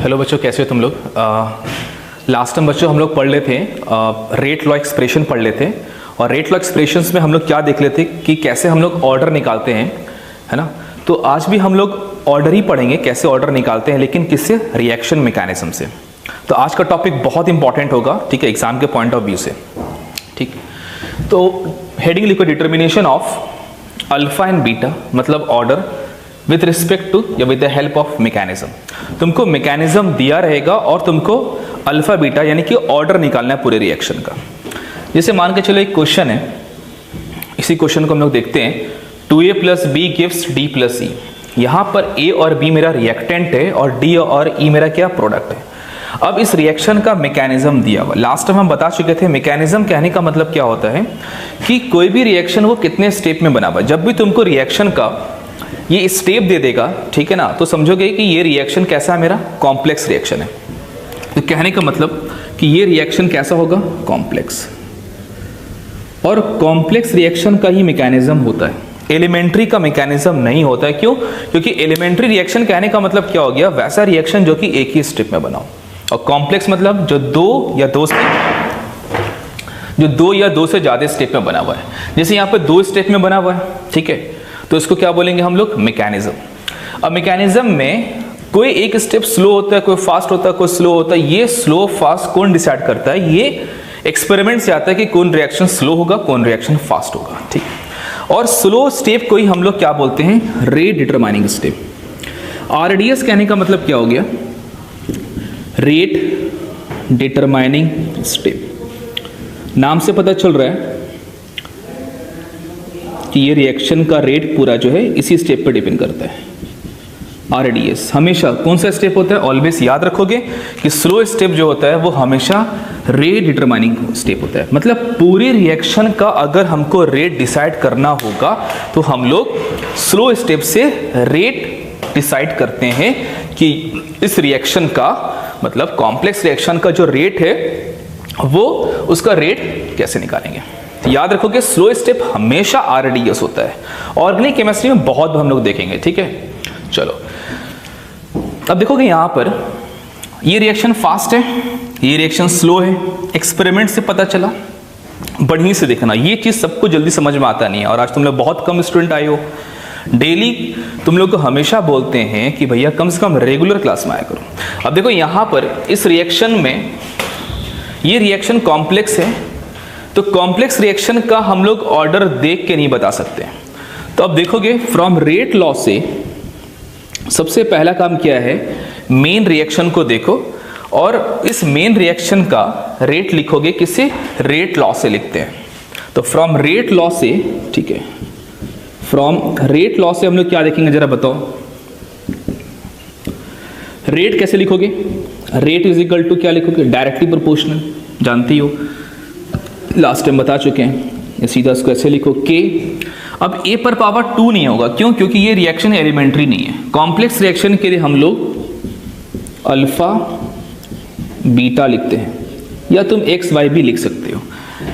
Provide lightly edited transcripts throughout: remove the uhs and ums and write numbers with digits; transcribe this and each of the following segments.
Hello बच्चों, कैसे हो तुम लोग। लास्ट टाइम बच्चों हम लोग पढ़ लेते थे रेट लॉ एक्सप्रेशन पढ़ लेते हैं, और रेट लॉ एक्सप्रेशंस में हम लोग क्या देख लेते कि कैसे हम लोग ऑर्डर निकालते हैं, है ना। तो आज भी हम लोग ऑर्डर ही पढ़ेंगे, कैसे ऑर्डर निकालते हैं, लेकिन किससे, रिएक्शन मैकेनिज्म से। तो आज का टॉपिक बहुत इंपॉर्टेंट होगा, ठीक है, एग्जाम के पॉइंट ऑफ व्यू से। ठीक, तो हेडिंग लिखो, determination of alpha and beta, मतलब ऑर्डर विथ रिस्पेक्ट टू या with the help of mechanism. तुमको मैकेनिज्म दिया रहेगा और तुमको अल्फा बीटा यानी कि ऑर्डर निकालना है पूरे रिएक्शन का। जैसे मान के चलो एक क्वेश्चन है, इसी क्वेश्चन को हम लोग देखते हैं, 2a + b gives d + e। यहाँ पर a और b मेरा रिएक्टेंट है और d और e मेरा क्या, प्रोडक्ट है। अब इस रिएक्शन का मैकेनिज्म दिया हुआ, लास्ट टाइम हम बता चुके थे। मैकेनिज्म कहने का मतलब क्या होता है कि कोई भी रिएक्शन वो कितने स्टेप में बना हुआ। जब भी तुमको रिएक्शन का ये स्टेप दे देगा, ठीक है ना, तो समझोगे कि ये रिएक्शन कैसा है, मेरा कॉम्प्लेक्स रिएक्शन है। तो कहने का मतलब कि ये रिएक्शन कैसा होगा, कॉम्प्लेक्स। और कॉम्प्लेक्स रिएक्शन का ही मैकेनिज्म होता है, एलिमेंट्री का मैकेनिज्म नहीं होता है। क्यों? क्योंकि एलिमेंट्री रिएक्शन कहने का मतलब क्या हो गया, वैसा रिएक्शन जो कि एक ही स्टेप में बना हो, और कॉम्प्लेक्स मतलब जो दो या दो से ज्यादा स्टेप में बना हुआ है। जैसे यहाँ पे 2 स्टेप में बना हुआ है, ठीक है, तो इसको क्या बोलेंगे हम लोग, मैकेनिज्म। अब मैकेनिज्म में कोई एक स्टेप स्लो होता है, कोई फास्ट होता है, कोई स्लो होता है। ये स्लो फास्ट कौन डिसाइड करता है, ये एक्सपेरिमेंट से आता है कि कौन रिएक्शन स्लो होगा, कौन रिएक्शन फास्ट होगा। ठीक, और स्लो स्टेप को ही हम लोग क्या बोलते हैं, रेट डिटरमाइनिंग स्टेप। RDS कहने का मतलब क्या हो गया, रेट डिटरमाइनिंग स्टेप। नाम से पता चल रहा है कि ये रिएक्शन का रेट पूरा जो है इसी स्टेप पर डिपेंड करता है। RDS हमेशा कौन सा स्टेप होता है, ऑलवेज याद रखोगे कि स्लो स्टेप जो होता है वो हमेशा रेट डिटरमाइनिंग स्टेप होता है। मतलब पूरी रिएक्शन का अगर हमको रेट डिसाइड करना होगा तो हम लोग स्लो स्टेप से रेट डिसाइड करते हैं कि इस रिएक्शन का, मतलब कॉम्प्लेक्स रिएक्शन का जो रेट है वो उसका रेट कैसे निकालेंगे। याद रखोगे स्लो स्टेप हमेशा RDS होता है। ऑर्गेनिक केमिस्ट्री में बहुत हम लोग देखेंगे, ठीक है। चलो अब देखोगे यहाँ पर ये रिएक्शन फास्ट है, ये रिएक्शन स्लो है। एक्सपेरिमेंट से पता चला, बढ़िया से देखना, ये चीज सबको जल्दी समझ में आता नहीं है। और आज तुम लोग बहुत कम स्टूडेंट आए हो, डेली तुम लोग को हमेशा बोलते हैं कि भैया कम से कम रेगुलर क्लास में आया करो। अब देखो यहाँ पर इस रिएक्शन में ये रिएक्शन कॉम्प्लेक्स है, तो कॉम्प्लेक्स रिएक्शन का हम लोग ऑर्डर देख के नहीं बता सकते। तो अब देखोगे फ्रॉम रेट लॉ से सबसे पहला काम क्या है, मेन रिएक्शन को देखो और इस मेन रिएक्शन का रेट लिखोगे, किससे, रेट लॉ से लिखते हैं। तो फ्रॉम रेट लॉ से, ठीक है, फ्रॉम रेट लॉ से हम लोग क्या देखेंगे, जरा बताओ। रेट कैसे लिखोगे, रेट इज इक्वल टू क्या लिखोगे, डायरेक्टली प्रोपोर्शनल, जानती हो, लास्ट टाइम बता चुके हैं। सीधा इसको ऐसे लिखो K। अब A पर पावर 2 नहीं होगा, क्यों, क्योंकि ये रिएक्शन एलिमेंट्री नहीं है। कॉम्प्लेक्स रिएक्शन के लिए हम लोग अल्फा बीटा लिखते हैं, या तुम XY भी लिख सकते हो।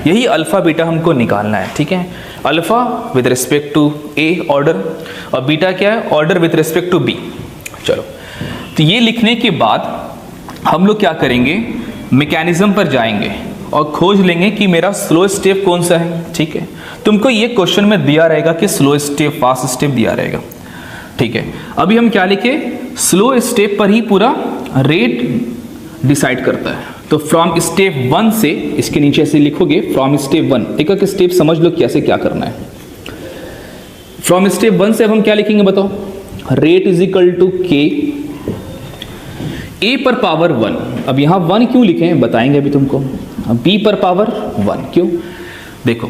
यही अल्फा बीटा हमको निकालना है, ठीक है। Alpha with respect to A order, और बीटा क्या है, order with respect to B। चलो, तो ये लिखने के बाद हम लोग क्या करेंगे, मैकेनिज्म पर जाएंगे और खोज लेंगे कि मेरा स्लो स्टेप कौन सा है, ठीक है। तुमको ये क्वेश्चन में दिया रहेगा कि स्लो स्टेप, फास्ट स्टेप दिया रहेगा, ठीक है। अभी हम क्या लिखे, स्लो स्टेप पर ही पूरा रेट डिसाइड करता है। तो फ्रॉम स्टेप 1 से, इसके नीचे ऐसे लिखोगे, फ्रॉम स्टेप 1, एक स्टेप समझ लो कैसे क्या करना है। फ्रॉम स्टेप 1 से अब हम क्या लिखेंगे बताओ, rate is equal to K, A पर पावर 1। अब यहां 1 क्यों लिखे हैं बताएंगे अभी तुमको। B पर पावर 1 क्यों, देखो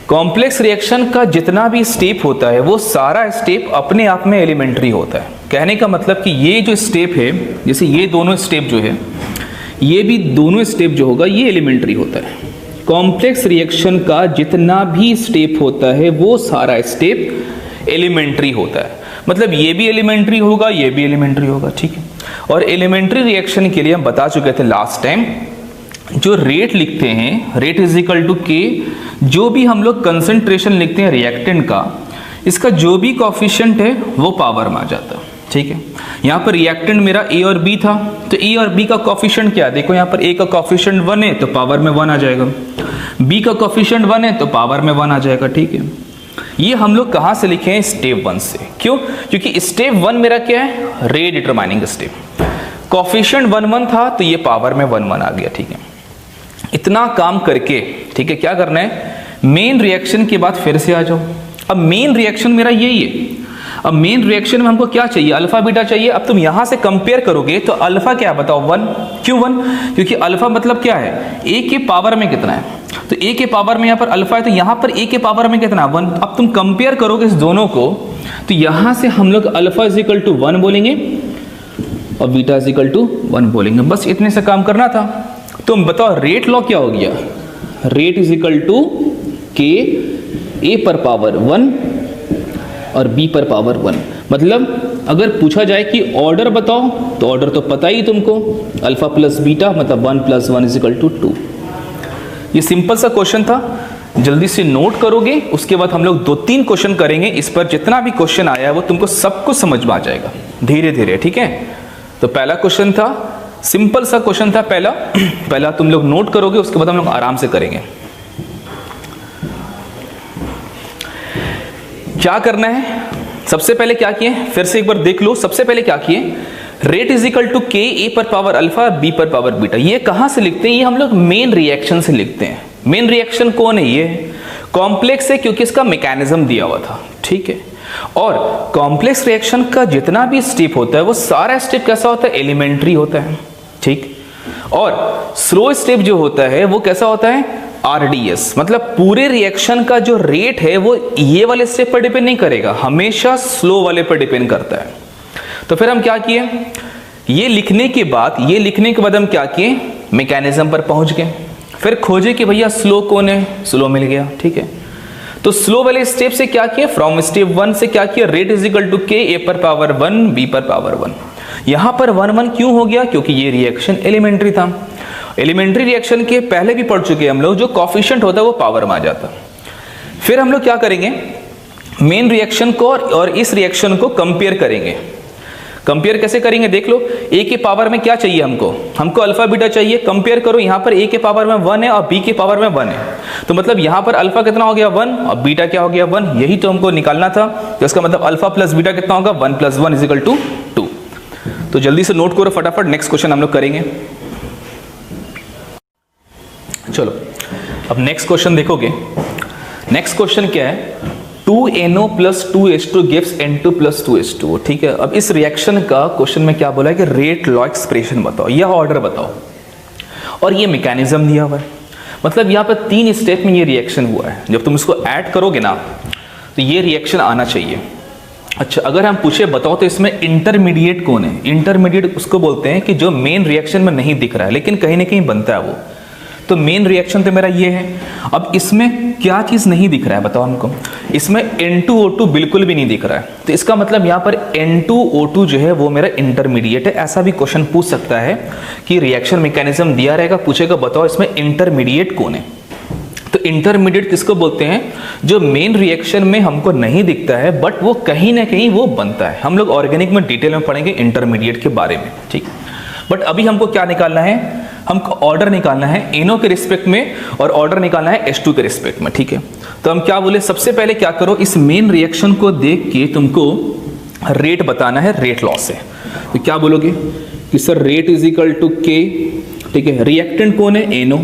कॉम्प्लेक्स रिएक्शन का जितना भी स्टेप होता है वो सारा स्टेप अपने आप में एलिमेंट्री होता है। कहने का मतलब कि ये जो स्टेप है, जैसे ये दोनों स्टेप जो है, ये भी दोनों स्टेप जो होगा ये एलिमेंट्री होता है। कॉम्प्लेक्स रिएक्शन का जितना भी स्टेप होता है वो सारा स्टेप एलिमेंट्री होता है। मतलब ये भी एलिमेंट्री होगा, ये भी एलिमेंट्री होगा, ठीक है। और एलिमेंट्री रिएक्शन के लिए हम बता चुके थे लास्ट टाइम, जो रेट लिखते हैं, rate is equal to K, जो भी हम लोग कंसंट्रेशन लिखते हैं रिएक्टेंट का, इसका जो भी कॉफिशिएंट है वो पावर में आ जाता है। ठीक है। यहाँ पर रिएक्टेंट मेरा ए और बी था, तो ए और बी का कोफिशिएंट क्या है, देखो यहाँ पर ए का कोफिशिएंट 1 है तो पावर में 1 आ जाएगा, बी का कोफिशिएंट 1 है तो पावर में 1 आ जाएगा, ठीक है। ये हम लोग कहाँ से लिखे हैं, स्टेप 1 से। क्यों, क्योंकि स्टेप 1 मेरा क्या है, रेट डिटरमाइनिंग स्टेप। कोफिशिएंट 1 1 था तो ये पावर में 1 1 आ गया, ठीक है। इतना काम करके, ठीक है, क्या करना है, मेन रिएक्शन के बाद फिर से आ जाओ। अब मेन रिएक्शन मेरा यही है। अब मेन रिएक्शन में हमको क्या चाहिए, अल्फा बीटा चाहिए। अब तुम यहां से कंपेयर करोगे तो अल्फा क्या बताओ, 1। क्यों 1, क्योंकि अल्फा मतलब क्या है, ए के पावर में कितना है, तो ए के पावर में यहाँ पर अल्फा है, तो यहाँ पर ए के पावर में कितना है, 1। अब तुम कंपेयर करोगे इस दोनों को, तो यहां से हम लोग अल्फा इज इक्वल टू 1 बोलेंगे और बीटा इज इक्वल टू 1 बोलेंगे। बस इतने से काम करना था। तुम बताओ रेट लॉ क्या हो गया, रेट इज इक्वल टू के ए पर पावर 1 और बी पर पावर 1। मतलब अगर पूछा जाए कि ऑर्डर बताओ, तो ऑर्डर तो पता ही तुमको, अल्फा प्लस बीटा मतलब 1 + 1 = 2। ये सिंपल सा क्वेश्चन था, जल्दी से नोट करोगे, उसके बाद हम लोग 2-3 क्वेश्चन करेंगे। इस पर जितना भी क्वेश्चन आया है वो तुमको सब कुछ समझ में आ जाएगा धीरे धीरे, ठीक है। तो पहला क्वेश्चन था, सिंपल सा क्वेश्चन था पहला तुम लोग नोट करोगे, उसके बाद हम लोग आराम से करेंगे। क्या करना है, सबसे पहले क्या किए, फिर से एक बार देख लो। सबसे पहले क्या किए, रेट इज इक्वल टू के ए पर पावर अल्फा बी पर पावर बीटा। ये कहां से लिखते हैं, ये हम लोग मेन रिएक्शन से लिखते हैं। मेन रिएक्शन कौन है, ये कॉम्प्लेक्स है क्योंकि इसका मैकेनिज्म दिया हुआ था, ठीक है। और कॉम्प्लेक्स रिएक्शन का जितना भी स्टेप होता है वो सारा स्टेप कैसा होता है, एलिमेंट्री होता है, ठीक। और स्लो स्टेप जो होता है वो कैसा होता है, आरडीएस। मतलब पूरे रिएक्शन का जो रेट है वो ये वाले स्टेप पर डिपेंड नहीं करेगा, हमेशा स्लो वाले पर डिपेंड करता है। तो फिर हम क्या किए, ये लिखने के बाद हम क्या किए, मैकेनिज्म पर पहुंच गए। फिर खोजे कि भैया स्लो कौन है, स्लो मिल गया, ठीक है। तो स्लो वाले स्टेप से क्या किया, फ्रॉम स्टेप 1 से क्या किया, रेट इज इक्वल टू के ए पर पावर 1 बी पर पावर 1। यहां पर 1 1 क्यों हो गया, क्योंकि ये रिएक्शन एलिमेंट्री था। एलिमेंट्री रिएक्शन के पहले भी पढ़ चुके हैं हम लोग, जो कोफिशिएंट होता है वो पावर में आ जाता। फिर हम लोग क्या करेंगे, मेन रिएक्शन को और इस रिएक्शन को कंपेयर करेंगे। कंपेयर कैसे करेंगे, देख लो। ए के पावर में क्या चाहिए, हमको अल्फा बीटा चाहिए। कंपेयर करो, यहां पर ए के पावर में 1 है और बी के पावर में 1 है, तो मतलब यहां पर अल्फा कितना हो गया, 1, और बीटा क्या हो गया, 1। यही तो हमको निकालना था। तो इसका मतलब अल्फा प्लस बीटा कितना होगा, 1 + 1 = 2। तो जल्दी से नोट करो फटाफट, नेक्स्ट क्वेश्चन हम लोग करेंगे। चलो अब नेक्स्ट क्वेश्चन देखोगे। नेक्स्ट क्वेश्चन क्या है, 2NO + 2H2 gives N2 + 2H2। ठीक है, अब इस रिएक्शन का क्वेश्चन में क्या बोला है कि रेट लॉ एक्सप्रेशन बताओ या ऑर्डर बताओ, और ये मैकेनिज्म दिया हुआ है। मतलब यहाँ पर 3 स्टेप में ये रिएक्शन हुआ है। जब तुम इसको ऐड करोगे ना तो ये रिएक्शन आना चाहिए। अच्छा, अगर हम पूछे बताओ तो इसमें इंटरमीडिएट कौन है। इंटरमीडिएट उसको बोलते हैं कि जो मेन रिएक्शन में नहीं दिख रहा है लेकिन कहीं ना कहीं बनता है वो। तो मेन रिएक्शन तो मेरा ये है। अब इसमें क्या चीज नहीं दिख रहा है बताओ हमको। इसमें N2O2 बिल्कुल भी नहीं दिख रहा है, तो इसका मतलब यहाँ पर N2O2 जो है वो मेरा इंटरमीडिएट है। ऐसा भी क्वेश्चन पूछ सकता है कि रिएक्शन मैकेनिज्म दिया रहेगा, पूछेगा बताओ इसमें इंटरमीडिएट कौन है। तो इंटरमीडिएट किसको बोलते हैं, जो मेन रिएक्शन में हमको नहीं दिखता है बट वो कहीं ना कहीं वो बनता है। हम लोग ऑर्गेनिक में डिटेल में पढ़ेंगे इंटरमीडिएट के बारे में, ठीक। बट अभी हमको क्या निकालना है, हमको ऑर्डर निकालना है NO के रिस्पेक्ट में और ऑर्डर निकालना है H2 के रिस्पेक्ट में, ठीक है। तो हम क्या बोले, सबसे पहले क्या करो, इस मेन रिएक्शन को देख के तुमको रेट बताना है रेट लॉ से। तो क्या बोलोगे कि sir rate is equal to K, ठीक है। रिएक्टेंट कौन है, NO।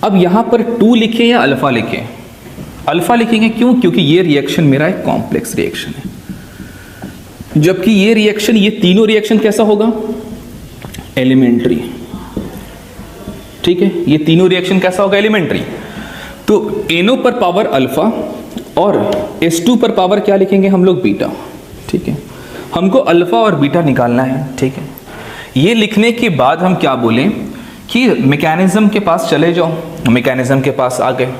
अब यहां पर 2 लिखे या अल्फा लिखे, अल्फा लिखेंगे क्यों, क्योंकि ये रिएक्शन मेरा एक कॉम्प्लेक्स रिएक्शन है, जबकि ये रिएक्शन, ये तीनों रिएक्शन कैसा होगा, एलिमेंट्री, ठीक है। ये तीनों रिएक्शन कैसा होगा, एलिमेंट्री। तो NO पर पावर अल्फा और H2 पर पावर क्या लिखेंगे हम लोग, बीटा, ठीक है। हमको अल्फा और बीटा निकालना है, ठीक है। ये लिखने के बाद हम क्या बोलें कि मैकेनिज्म के पास चले जाओ। मैकेनिज्म के पास आ गए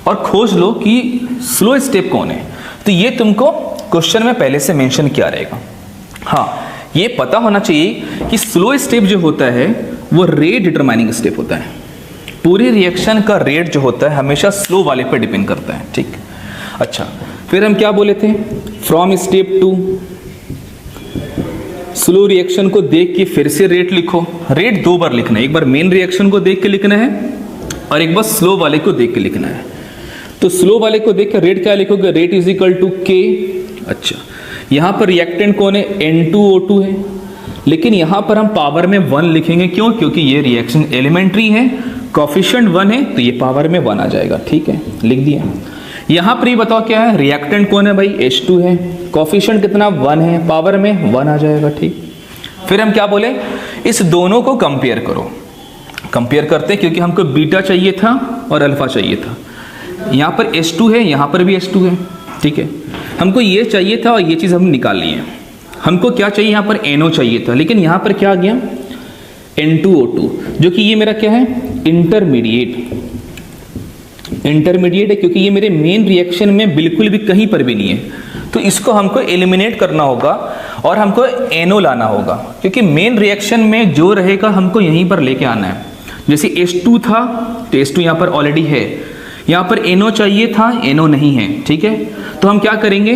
और खोज लो कि स्लो स्टेप कौन है। तो ये तुमको क्वेश्चन में पहले से मेंशन किया रहेगा। हाँ, ये पता होना चाहिए कि स्लो स्टेप जो होता है वो रेट डिटरमाइनिंग स्टेप होता है। पूरी रिएक्शन का रेट जो होता है हमेशा स्लो वाले पर डिपेंड करता है, ठीक। अच्छा, फिर हम क्या बोले थे, फ्रॉम स्टेप 2 स्लो रिएक्शन को देख के फिर से रेट लिखो। रेट दो बार लिखना है, एक बार मेन रिएक्शन को देख के लिखना है और एक बार स्लो वाले को देख के लिखना है। तो स्लो वाले को देख के रेट क्या लिखोगे, रेट इज इक्वल टू के। अच्छा, यहाँ पर रिएक्टेंट कौन है, N2O2 है, लेकिन यहाँ पर हम पावर में 1 लिखेंगे। क्यों? क्योंकि ये रिएक्शन एलिमेंट्री है, कॉफिशिएंट 1 है, तो ये पावर में 1 आ जाएगा। ठीक है, लिख दिया। यहाँ पर ये बताओ क्या है, रिएक्टेंट कौन है भाई, H2 है, कॉफिशिएंट कितना 1 है, पावर में 1 आ जाएगा। ठीक, फिर हम क्या बोले, इस दोनों को कंपेयर करो। कंपेयर करते हैं क्योंकि हमको बीटा चाहिए था और अल्फा चाहिए था। यहाँ पर H2 है, यहाँ पर भी H2 है। ठीक है, हमको ये चाहिए था और ये चीज़ हम निकाल लिए। हमको क्या चाहिए, यहाँ पर NO चाहिए था, लेकिन यहाँ पर क्या आ गया, N2O2, जो कि ये मेरा क्या है, इंटरमीडिएट है, क्योंकि ये मेरे मेन रिएक्शन में बिल्कुल भी कहीं पर भी नहीं है। तो इसको हमको एलिमिनेट करना होगा और हमको NO लाना होगा, क्योंकि मेन रिएक्शन में जो रहेगा हमको यहीं पर लेके आना है। जैसे H2 था तो H2 यहाँ पर ऑलरेडी है, यहाँ पर NO चाहिए था, NO नहीं है। ठीक है, तो हम क्या करेंगे,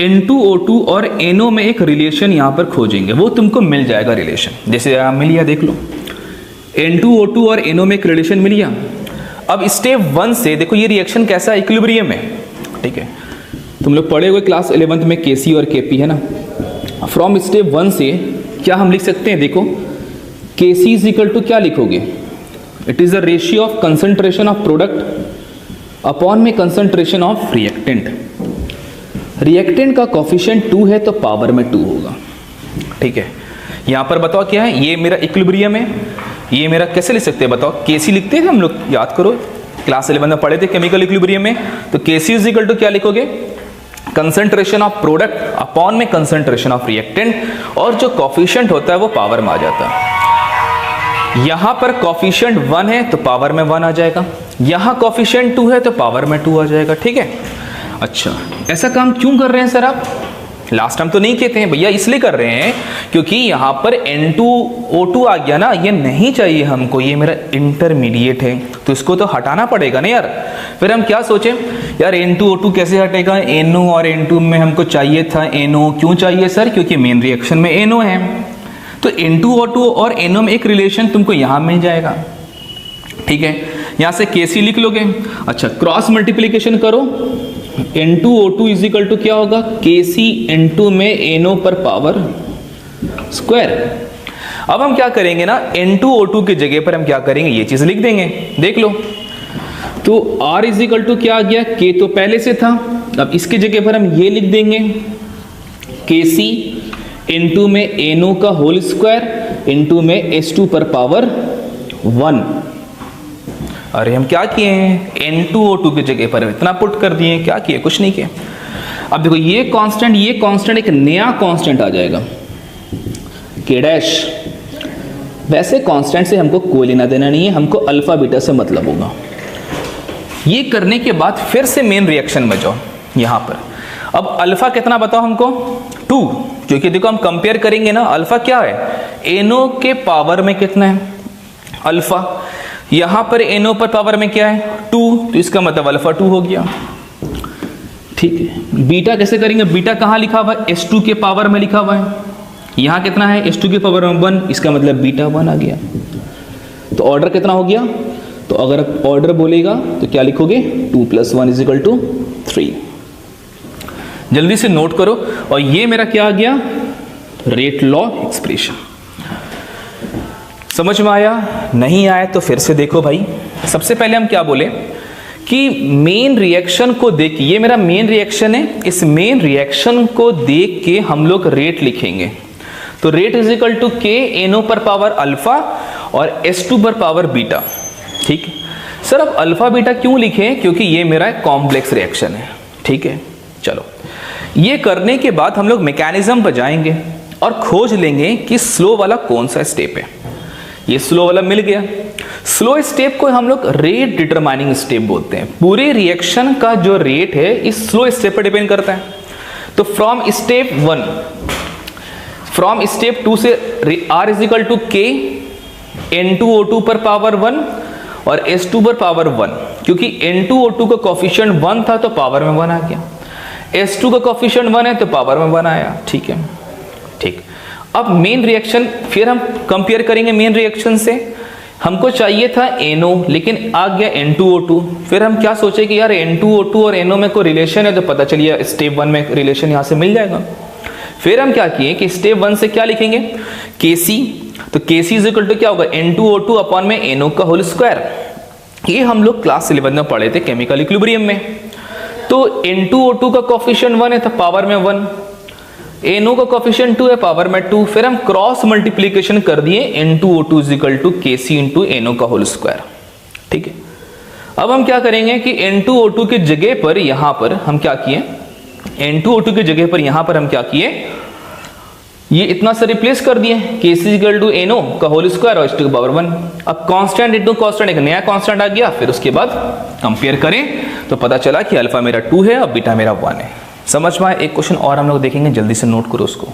N2O2 और NO में एक रिलेशन यहाँ पर खोजेंगे, वो तुमको मिल जाएगा रिलेशन। जैसे मिल गया, देख लो, N2O2 और NO में एक रिलेशन मिल गया। अब स्टेप 1 से देखो ये रिएक्शन कैसा, इक्विलिब्रियम में। ठीक है, तुम लोग पढ़े हुए क्लास 11th में KC और KP है ना। फ्रॉम स्टेप 1 से क्या हम लिख सकते हैं, देखो KC इज इक्वल टू क्या लिखोगे, it is the ratio of concentration of product upon में कंसंट्रेशन ऑफ रिएक्टेंट। रिएक्टेंट का कोफिशिएंट 2 है तो पावर में 2 होगा। ठीक है, यहाँ पर बताओ क्या है, ये मेरा इक्विलिब्रियम है, ये मेरा कैसे लिख सकते हैं बताओ, KC लिखते हैं हम लोग, याद करो क्लास 11 में पढ़े थे केमिकल इक्विलिब्रियम में। तो KC इज इक्वल टू क्या लिखोगे, कंसंट्रेशन ऑफ प्रोडक्ट अपॉन में कंसंट्रेशन ऑफ रिएक्टेंट, और जो कोफिशिएंट होता है वो पावर में आ जाता है। यहां पर कोफिशिएंट 1 है तो पावर में 1 आ जाएगा, यहां कोफिशिएंट 2 है तो पावर में 2 आ जाएगा। ठीक है, अच्छा ऐसा काम क्यों कर रहे हैं सर आप, लास्ट टाइम तो नहीं कहते हैं भैया, इसलिए कर रहे हैं क्योंकि यहां पर N2O2 आ गया ना, ये नहीं चाहिए हमको, ये मेरा इंटरमीडिएट है, तो इसको तो हटाना पड़ेगा ना यार। फिर हम क्या सोचें यार, N2O2 कैसे हटेगा, NO और N2 में हमको चाहिए था NO। क्यों चाहिए सर, क्योंकि मेन रिएक्शन में NO है, तो N2O2 और NO में एक रिलेशन तुमको यहां मिल जाएगा। ठीक है, यहां से KC लिख लोगे। अच्छा, क्रॉस मल्टीप्लीकेशन करो, N2O2 इज इक्वल टू क्या होगा, KC N2 में NO पर पावर स्क्वायर। अब हम क्या करेंगे ना, N2O2 की जगह पर हम क्या करेंगे, ये चीज लिख देंगे, देख लो। तो R इज इक्वल टू क्या आ गया, K तो पहले से था, अब इसकी जगह पर हम ये लिख देंगे, KC N2 में NO का होल स्क्वायर N2 में H2 पर पावर 1। अरे हम क्या किए हैं, N2O2 की जगह पर इतना पुट कर दिए, क्या किए, कुछ नहीं किए। अब देखो ये कांस्टेंट एक नया कांस्टेंट आ जाएगा, K डैश। वैसे कांस्टेंट से हमको कोई लेना देना नहीं है, हमको अल्फा बीटा से मतलब होगा। ये करने के बाद फिर से मेन रिएक्शन में जाओ, यहां पर अब अल्फा कितना बताओ हमको, 2, क्योंकि देखो हम कंपेयर करेंगे ना, अल्फा क्या है, NO के पावर में कितना है अल्फा, यहां पर NO पर पावर में क्या है 2, तो इसका मतलब अल्फा 2 हो गया। ठीक है, बीटा कैसे करेंगे, बीटा कहां लिखा हुआ है, H2 के पावर में लिखा हुआ है, यहां कितना है H2 के पावर में 1, इसका मतलब बीटा 1 आ गया। तो ऑर्डर कितना हो गया, तो अगर ऑर्डर बोलेगा तो क्या लिखोगे, 2 + 1 = 3। जल्दी से नोट करो, और ये मेरा क्या आ गया, रेट लॉ एक्सप्रेशन। समझ में आया, नहीं आया तो फिर से देखो भाई। सबसे पहले हम क्या बोले कि मेन रिएक्शन को देख के, ये मेरा मेन रिएक्शन है, इस मेन रिएक्शन को देख के हम लोग रेट लिखेंगे। तो rate is equal to K NO पर पावर अल्फा और H2 पर पावर बीटा। ठीक है सर, अब अल्फा बीटा क्यों लिखे, क्योंकि ये मेरा कॉम्प्लेक्स रिएक्शन है। ठीक है, चलो ये करने के बाद हम लोग मैकेनिज्म पर जाएंगे और खोज लेंगे कि स्लो वाला कौन सा स्टेप है। ये स्लो वाला मिल गया। स्लो स्टेप को हम लोग रेट डिटरमाइनिंग स्टेप बोलते हैं। पूरे रिएक्शन का जो रेट है इस स्लो स्टेप पर डिपेंड करता है। तो फ्रॉम स्टेप 2 से R is equal to K N2O2 पर पावर 1 और H2 पर पावर 1, क्योंकि N2O2 का कोफिशिएंट 1 था तो पावर में 1 आ गया, H2 का कोफिशिएंट 1 है तो पावर में 1 आया। ठीक है, ठीक। अब मेन रिएक्शन फिर हम कंपेयर करेंगे मेन रिएक्शन से। हमको चाहिए था NO लेकिन आ गया N2O2। फिर हम क्या सोचे कि यार N2O2 और NO में कोई रिलेशन है, तो पता चलिए स्टेप 1 में रिलेशन यहाँ से मिल जाएगा। फिर हम क्या किए कि स्टेप 1 से क्या लिखेंगे, Kc, तो Kc इज इक्वल टू क्या होगा, N2O2 अपॉन में NO का होल स्क्वायर। ये हम लोग क्लास 11 में पढ़े थे केमिकल इक्विलिब्रियम में। तो N2O2 का कोफिशिएंट 1 है तो पावर में 1, NO का कोफिशिएंट 2 है पावर में 2। फिर हम क्रॉस मल्टीप्लीकेशन कर दिए N2O2 is equal to Kc into NO का होल स्क्वायर। ठीक है, अब हम क्या करेंगे कि N2O2 की जगह पर यहां पर हम क्या किए, N2O2 की जगह पर यहां पर हम क्या किए, ये इतना सा रिप्लेस कर दिए Kc इक्वल टू NO का होल स्क्वायर और h2 की पावर 1। अब कांस्टेंट इंटू कांस्टेंट, एक नया कांस्टेंट आ गया। फिर उसके बाद कंपेयर करें तो पता चला कि अल्फा मेरा 2 है और बीटा मेरा 1 है। समझ में आया? एक क्वेश्चन और हम लोग देखेंगे, जल्दी से नोट करो उसको।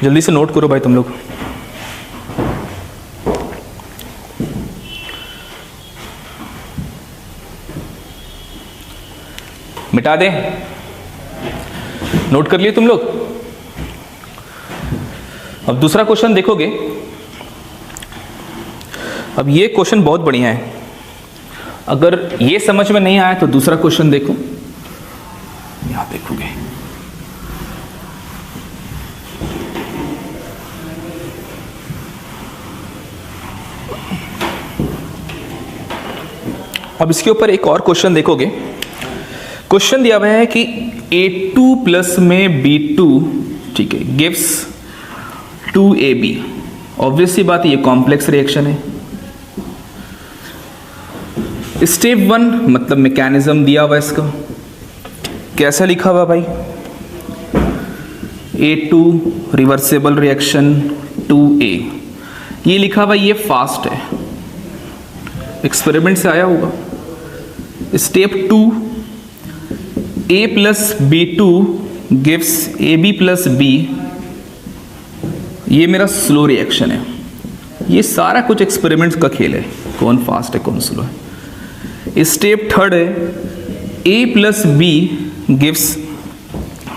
जल्दी से नोट करो भाई तुम लोग। मिटा दें, नोट कर लिए तुम लोग? अब दूसरा क्वेश्चन देखोगे। अब ये क्वेश्चन बहुत बढ़िया है, अगर ये समझ में नहीं आया तो दूसरा क्वेश्चन देखो, यहां देखोगे। अब इसके ऊपर एक और क्वेश्चन देखोगे। क्वेश्चन दिया हुआ है कि A2 प्लस में B2, ठीक है, गिव्स 2AB। ऑब्वियस सी बात है, ये कॉम्प्लेक्स रिएक्शन है। स्टेप 1 मतलब मैकेनिज्म दिया हुआ इसका, कैसा लिखा हुआ भाई, A2 रिवर्सिबल रिएक्शन 2A, ये लिखा हुआ, ये फास्ट है, एक्सपेरिमेंट से आया होगा। Step 2, A plus B2 gives AB plus B, ये मेरा स्लो रिएक्शन है। ये सारा कुछ एक्सपेरिमेंट्स का खेल है, कौन फास्ट है कौन स्लो है। स्टेप 3 है A plus B gives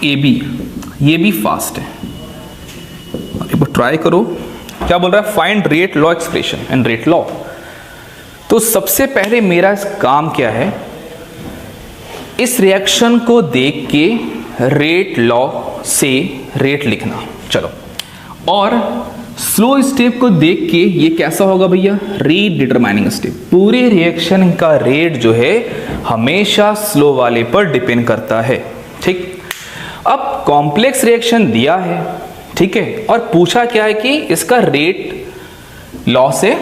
AB, ये भी फास्ट है। एक बार ट्राई करो, क्या बोल रहा है, find rate law expression and rate law. तो सबसे पहले मेरा काम क्या है, इस रिएक्शन को देख के रेट लॉ से रेट लिखना। चलो, और स्लो स्टेप को देख के ये कैसा होगा भैया, रेट डिटरमाइनिंग स्टेप। पूरे रिएक्शन का रेट जो है हमेशा स्लो वाले पर डिपेंड करता है। ठीक, अब कॉम्प्लेक्स रिएक्शन दिया है, ठीक है, और पूछा क्या है कि इसका रेट लॉ से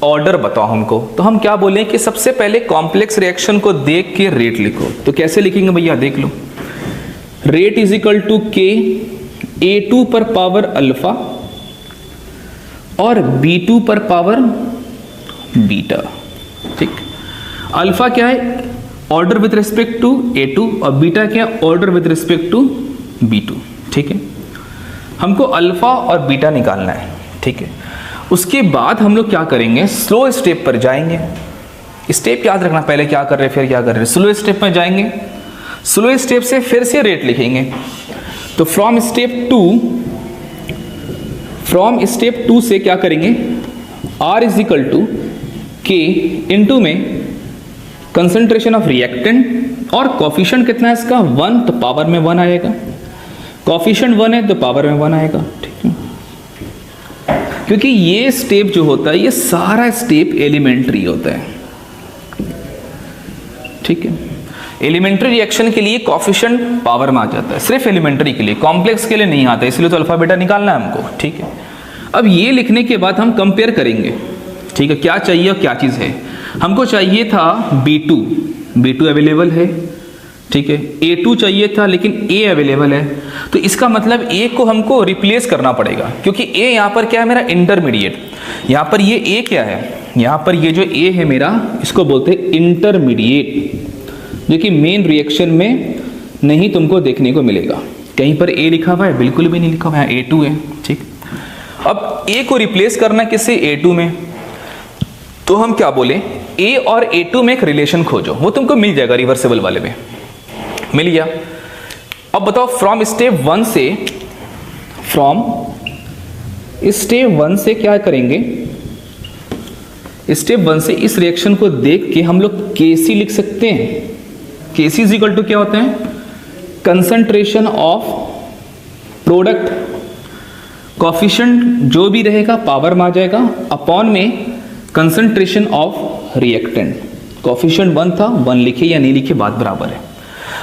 ऑर्डर बताओ हमको। तो हम क्या बोले कि सबसे पहले कॉम्प्लेक्स रिएक्शन को देख के रेट लिखो। तो कैसे लिखेंगे भैया, देख लो, rate is equal to K A2 पर पावर अल्फा और B2 पर पावर बीटा। ठीक, अल्फा क्या है, order with respect to A2, और बीटा क्या है, order with respect to B2। ठीक है, हमको अल्फा और बीटा निकालना है। ठीक है, उसके बाद हम लोग क्या करेंगे, स्लो स्टेप पर जाएंगे। स्टेप याद रखना, पहले क्या कर रहे फिर क्या कर रहे, स्लो स्टेप में जाएंगे। स्लो स्टेप से फिर से रेट लिखेंगे। तो फ्रॉम स्टेप 2 से क्या करेंगे, R is equal to K into में कंसंट्रेशन ऑफ रिएक्टेंट, और कॉफिशिएंट कितना है इसका 1, तो पावर में 1 आएगा। कॉफिशिएंट 1 है तो पावर में 1 आएगा। ठीक है, क्योंकि ये स्टेप जो होता है, ये सारा स्टेप एलिमेंट्री होता है। ठीक है, एलिमेंट्री रिएक्शन के लिए कॉफिशिएंट पावर में आ जाता है, सिर्फ एलिमेंट्री के लिए, कॉम्प्लेक्स के लिए नहीं आता, इसलिए तो अल्फा बीटा निकालना है हमको। ठीक है, अब ये लिखने के बाद हम कंपेयर करेंगे। ठीक है, क्या चाहिए और क्या चीज़ है, हमको चाहिए था B2 अवेलेबल है। ठीक है, A2 चाहिए था लेकिन A अवेलेबल है, तो इसका मतलब A को हमको रिप्लेस करना पड़ेगा, क्योंकि A यहाँ पर क्या है, मेरा इंटरमीडिएट। यहाँ पर ये A क्या है, यहाँ पर ये जो A है मेरा, इसको बोलते हैं इंटरमीडिएट, जो कि मेन रिएक्शन में नहीं तुमको देखने को मिलेगा। कहीं पर A लिखा हुआ है, बिल्कुल भी नहीं लिखा हुआ है, A2 है। ठीक, अब A को रिप्लेस करना किससे, A2 में, तो हम क्या बोले ए और A2 में एक रिलेशन खोजो, वो तुमको मिल जाएगा रिवर्सिबल वाले में, मिल गया। अब बताओ फ्रॉम स्टेप 1 से क्या करेंगे, स्टेप 1 से इस रिएक्शन को देख के हम लोग Kc लिख सकते हैं। Kc इज इक्वल टू क्या होता है, कंसंट्रेशन ऑफ प्रोडक्ट, कॉफिशिएंट जो भी रहेगा पावर में आ जाएगा, अपॉन में कंसंट्रेशन ऑफ रिएक्टेंट। कॉफिशिएंट 1 था, 1 लिखे या नहीं लिखे बात बराबर है।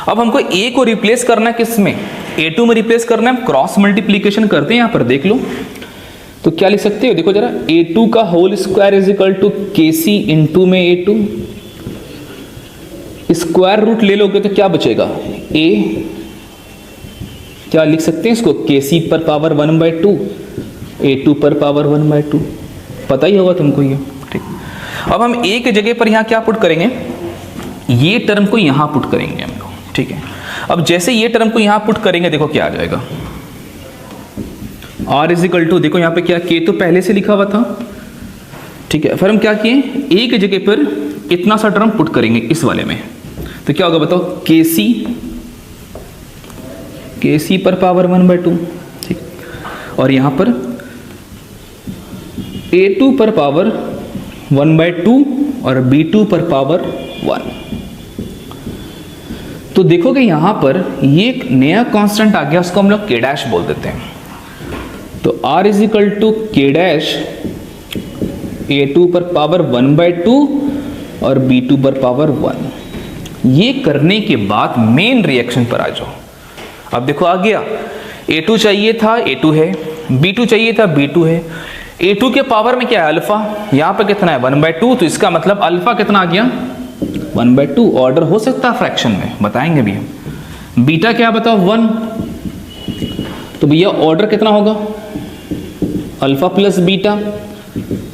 अब हमको A को रिप्लेस करना है किसमें, A2 में रिप्लेस करना है। हम क्रॉस मल्टीप्लीकेशन करते हैं, यहां पर देख लो तो क्या लिख सकते हो, देखो जरा, A2 का whole square is equal to Kc into में A2, स्क्वायर रूट ले लोगे तो क्या बचेगा, A, क्या लिख सकते हैं इसको, Kc पर पावर 1/2, A2 पर पावर 1/2, पता ही होगा तुमको ये, ठीक। अब हम A की जगह पर यहाँ क्या पुट करेंगे, ये टर्म को यहाँ पुट करेंगे हम लोग, ठीक है। अब जैसे ये टर्म को यहाँ पुट करेंगे, देखो क्या आ जाएगा, R इज इक्वल टू, देखो यहाँ पे क्या, K तो पहले से लिखा हुआ था, ठीक है। फिर हम क्या किए, A की जगह पर इतना सा टर्म पुट करेंगे इस वाले में, तो क्या होगा बताओ, Kc पर पावर 1/2, ठीक। और यहाँ पर A2 पर पावर 1/2 और B2 पर पावर 1। तो देखोगे यहाँ पर ये एक नया कांस्टेंट आ गया, उसको हम लोग K डैश बोल देते हैं। तो R is equal to K dash A2 पर पावर 1/2 और B2 पर पावर 1। ये करने के बाद मेन रिएक्शन पर आ जाओ। अब देखो आ गया, A2 चाहिए था, A2 है, B2 चाहिए था, B2 है। A2 के पावर में क्या है, अल्फा, यहाँ पर कितना है 1/2, तो इसका मतलब अल्फा कितना आ गया 1/2। ऑर्डर हो सकता है फ्रैक्शन में, बताएंगे भी हम। बीटा क्या बताओ 1, तो भैया ऑर्डर कितना होगा, अल्फा प्लस बीटा,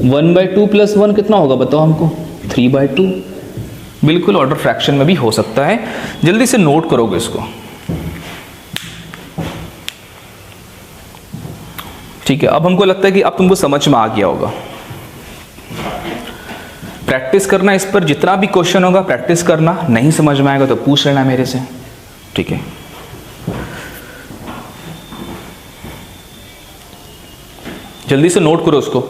1/2 प्लस 1 कितना होगा बताओ हमको, 3/2। बिल्कुल ऑर्डर फ्रैक्शन में भी हो सकता है, जल्दी से नोट करोगे इसको, ठीक है। अब हमको लगता है कि अब तुमको समझ में आ गया होगा। प्रैक्टिस करना इस पर, जितना भी क्वेश्चन होगा प्रैक्टिस करना, नहीं समझ में आएगा तो पूछ लेना मेरे से, ठीक है। जल्दी से नोट करो उसको।